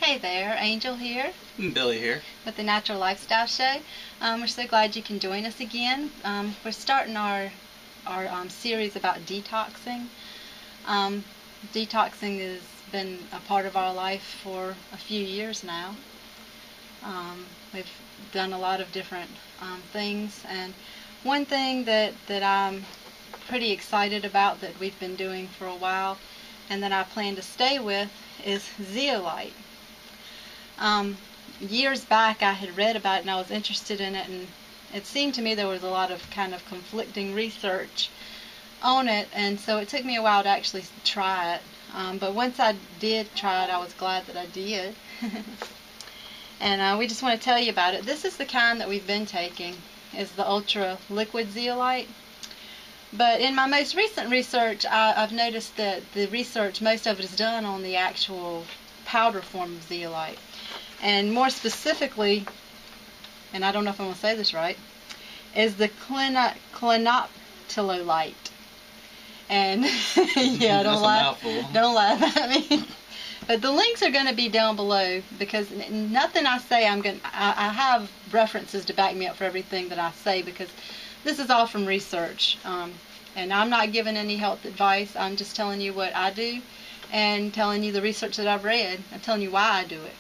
Hey there, Angel here. Billy here. With the Natural Lifestyle Show. We're so glad you can join us again. We're starting our series about detoxing. Detoxing has been a part of our life for a few years now. We've done a lot of different things, and one thing that I'm pretty excited about that we've been doing for a while and that I plan to stay with is zeolite. Years back I had read about it and I was interested in it, and it seemed to me there was a lot of kind of conflicting research on it, and so it took me a while to actually try it. But once I did try it, I was glad that I did. And we just want to tell you about it. This is the kind that we've been taking, is the ultra liquid zeolite. But in my most recent research, I've noticed that the research, most of it is done on the actual powder form of zeolite. And more specifically, and I don't know if I'm going to say this right, is the clinoptilolite. And yeah, don't laugh at me. But the links are going to be down below, because nothing I say I have references to back me up for everything that I say, because this is all from research. And I'm not giving any health advice. I'm just telling you what I do and telling you the research that I've read. I'm telling you why I do it.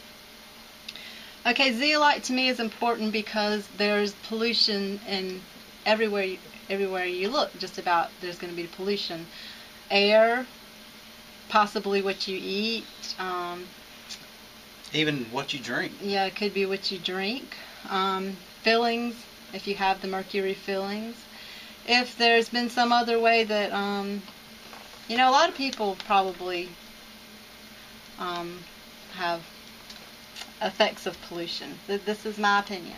Okay, zeolite to me is important because there's pollution in everywhere you look. Just about there's going to be pollution. Air, possibly what you eat. Even what you drink. Yeah, it could be what you drink. Fillings, if you have the mercury fillings. If there's been some other way that, a lot of people probably have effects of pollution. This is my opinion.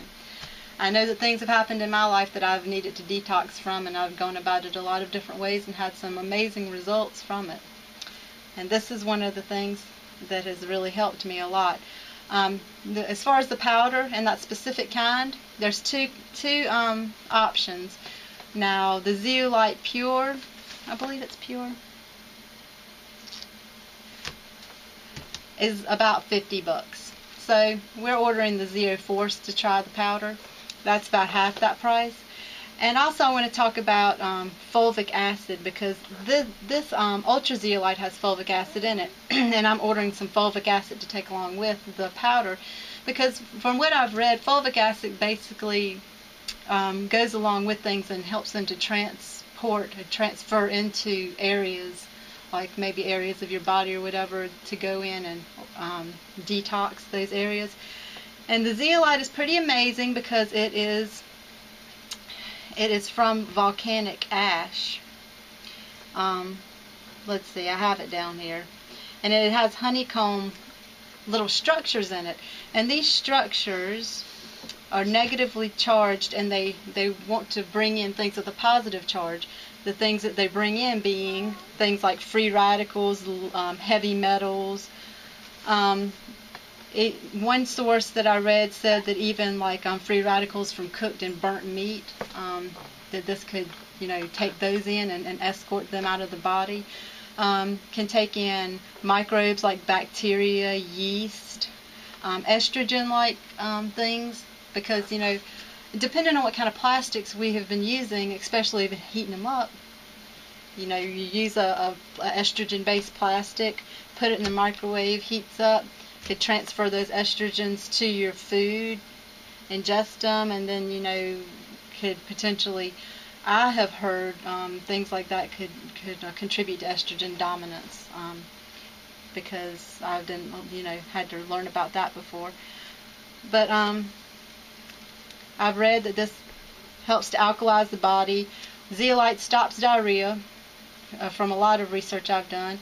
I know that things have happened in my life that I've needed to detox from, and I've gone about it a lot of different ways and had some amazing results from it. And this is one of the things that has really helped me a lot. As far as the powder and that specific kind, there's two options. Now, the Zeolite Pure, I believe it's pure, is about $50. So we're ordering the Zeo Force to try the powder. That's about half that price. And also I want to talk about fulvic acid, because this ultra zeolite has fulvic acid in it. And I'm ordering some fulvic acid to take along with the powder, because from what I've read, fulvic acid basically goes along with things and helps them to transfer into areas, like maybe areas of your body or whatever, to go in and detox those areas. And the zeolite is pretty amazing because it is from volcanic ash. Let's see, I have it down here. And it has honeycomb little structures in it. And these structures are negatively charged, and they want to bring in things with a positive charge. The things that they bring in being things like free radicals, heavy metals. One source that I read said that even like free radicals from cooked and burnt meat, that this could, take those in and escort them out of the body. Can take in microbes like bacteria, yeast, estrogen-like things, because, depending on what kind of plastics we have been using, especially if heating them up, you use a estrogen-based plastic, put it in the microwave, heats up, could transfer those estrogens to your food, ingest them, and then, could potentially, I have heard things like that could contribute to estrogen dominance, because I didn't, had to learn about that before. But I've read that this helps to alkalize the body. Zeolite stops diarrhea, from a lot of research I've done.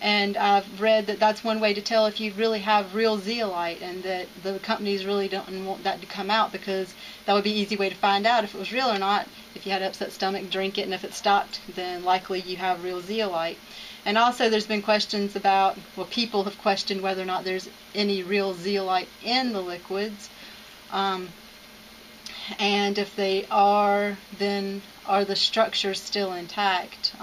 And I've read that that's one way to tell if you really have real zeolite, and that the companies really don't want that to come out, because that would be an easy way to find out if it was real or not. If you had an upset stomach, drink it, and if it stopped, then likely you have real zeolite. And also there's been questions about, people have questioned whether or not there's any real zeolite in the liquids. And if they are, then are the structures still intact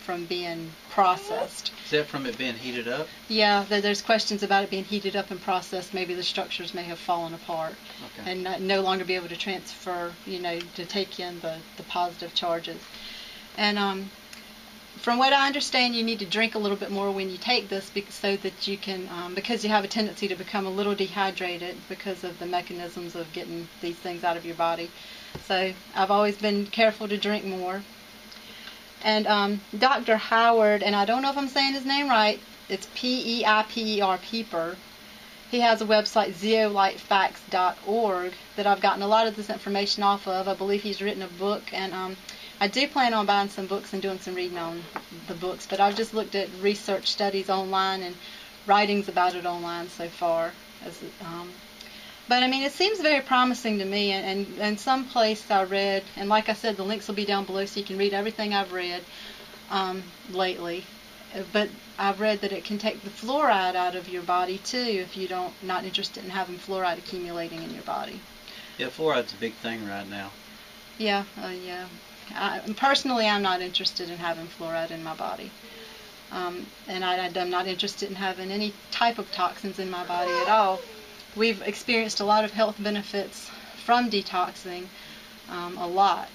from being processed. Is that from it being heated up? Yeah, there's questions about it being heated up and processed. Maybe the structures may have fallen apart, okay, and no longer be able to transfer, to take in the positive charges. And from what I understand, you need to drink a little bit more when you take this so that you can, because you have a tendency to become a little dehydrated because of the mechanisms of getting these things out of your body. So I've always been careful to drink more. And Dr. Howard, and I don't know if I'm saying his name right, it's P-E-I-P-E-R, Pieper. He has a website, zeolitefacts.org, that I've gotten a lot of this information off of. I believe he's written a book, and I do plan on buying some books and doing some reading on the books, but I've just looked at research studies online and writings about it online so far. But I mean, it seems very promising to me, and some place I read, and like I said, the links will be down below so you can read everything I've read lately. But I've read that it can take the fluoride out of your body too if you not interested in having fluoride accumulating in your body. Yeah, fluoride's a big thing right now. Yeah, yeah. Personally, I'm not interested in having fluoride in my body. And I'm not interested in having any type of toxins in my body at all. We've experienced a lot of health benefits from detoxing, a lot.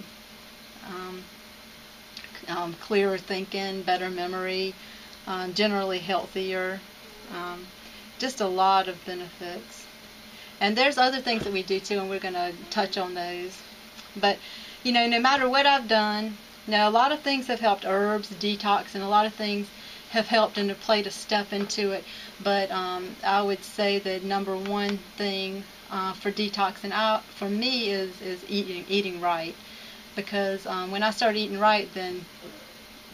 Clearer thinking, better memory, generally healthier, just a lot of benefits. And there's other things that we do too, and we're going to touch on those. But no matter what I've done, a lot of things have helped. Herbs, detox, and a lot of things have helped and have played a step into it. But I would say the number one thing for detoxing for me is eating right. Because when I started eating right, then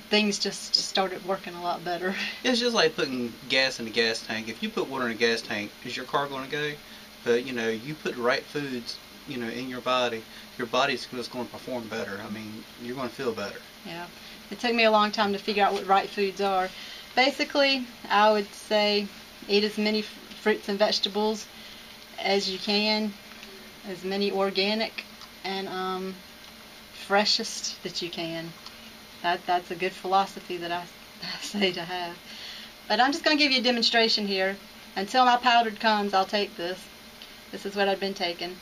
things just started working a lot better. It's just like putting gas in a gas tank. If you put water in a gas tank, is your car going to go? But you put the right foods in your body's just going to perform better. I mean, you're going to feel better. Yeah. It took me a long time to figure out what right foods are. Basically, I would say eat as many fruits and vegetables as you can, as many organic and freshest that you can. That's a good philosophy that I say to have. But I'm just going to give you a demonstration here. Until my powdered comes, I'll take this. This is what I've been taking.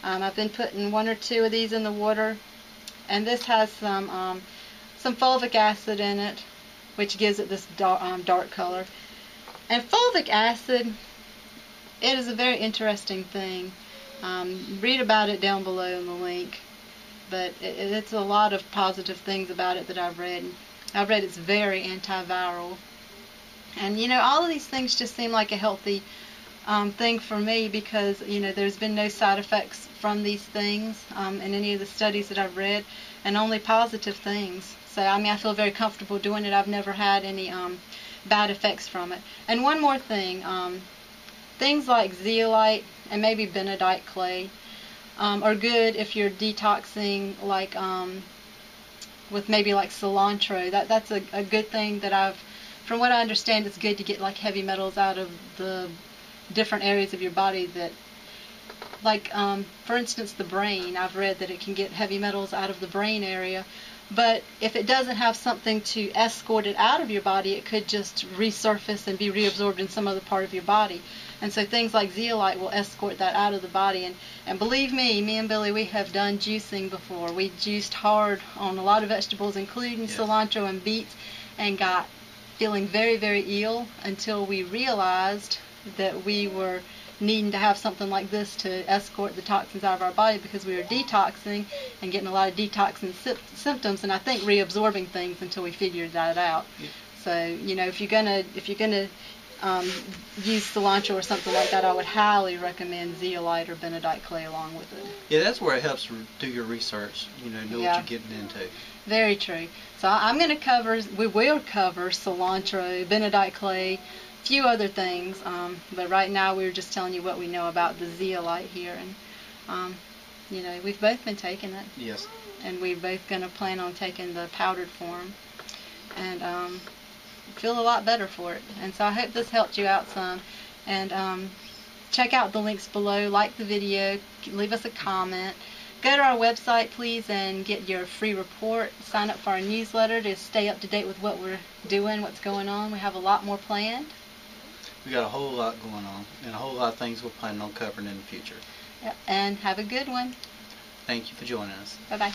I've been putting 1 or 2 of these in the water, and this has some fulvic acid in it, which gives it this dark color. And fulvic acid, it is a very interesting thing. Read about it down below in the link, but it's a lot of positive things about it that I've read. I've read it's very antiviral, and all of these things just seem like a healthy thing for me because there's been no side effects from these things in any of the studies that I've read, and only positive things. So I mean, I feel very comfortable doing it. I've never had any bad effects from it. And one more thing, things like zeolite and maybe bentonite clay are good if you're detoxing, like with maybe like cilantro. That's a good thing that from what I understand, it's good to get like heavy metals out of the different areas of your body that, like for instance, the brain. I've read that it can get heavy metals out of the brain area, but if it doesn't have something to escort it out of your body, it could just resurface and be reabsorbed in some other part of your body. And so things like zeolite will escort that out of the body. And believe me and Billy, we have done juicing before. We juiced hard on a lot of vegetables, including cilantro and beets, and got feeling very, very ill until we realized that we were needing to have something like this to escort the toxins out of our body, because we were detoxing and getting a lot of detoxing symptoms, and I think reabsorbing things until we figured that out. Yeah. So if you're gonna use cilantro or something like that, I would highly recommend zeolite or bentonite clay along with it. Yeah, that's where it helps to do your research. Know what you're getting into. Very true. So we will cover cilantro, bentonite clay, few other things, but right now we're just telling you what we know about the zeolite here, and we've both been taking it. Yes. And we're both going to plan on taking the powdered form, and feel a lot better for it. And so I hope this helped you out some, and check out the links below, like the video, leave us a comment, go to our website, please, and get your free report. Sign up for our newsletter to stay up to date with what we're doing, what's going on. We have a lot more planned. We got a whole lot going on, and a whole lot of things we're planning on covering in the future. Yep. And have a good one. Thank you for joining us. Bye-bye.